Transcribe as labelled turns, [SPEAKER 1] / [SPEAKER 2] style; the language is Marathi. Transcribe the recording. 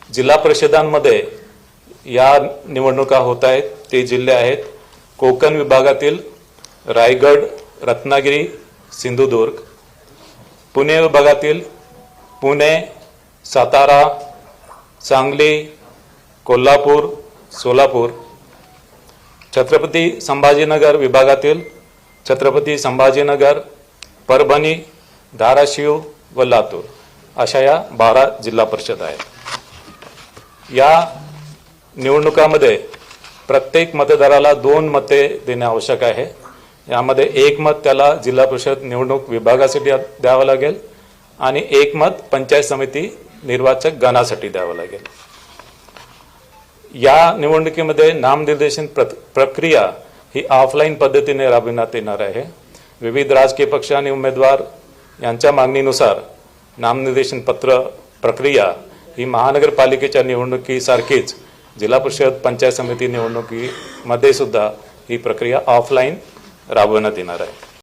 [SPEAKER 1] जिल्हा परिषदांमध्ये या निवडणुका होत आहेत ते जिल्हे आहेत कोकण विभागातील रायगड, रत्नागिरी, सिंधुदुर्ग, पुणे विभागातील पुणे, सातारा, सांगली, कोल्हापूर, सोलापूर, छत्रपती संभाजीनगर विभागातील छत्रपती संभाजीनगर, परभणी, धाराशिव व लातूर अशा या 12 जिल्हा परिषद आहेत। या निवडणुकामध्ये प्रत्येक मतदाराला 2 मते देणे आवश्यक आहे। यामध्ये 1 मत त्याला जिल्हा परिषद निवडणूक विभागासाठी द्यावं लागेल आणि 1 मत पंचायत समिती निर्वाचक गणासाठी द्यावं लागेल। या निवडणुकीमध्ये नामनिर्देशन प्रक्रिया ही ऑफलाईन पद्धतीने राबविण्यात येणार आहे। विविध राजकीय पक्ष आणि उमेदवार यांच्या मागणीनुसार नामनिर्देशन पत्र प्रक्रिया ही महानगरपालिकेच्या निवडणुकीसारखीच जिल्हा परिषद पंचायत समिती निवडणुकीमध्ये सुद्धा ही प्रक्रिया ऑफलाईन राबवण्यात येणार आहे।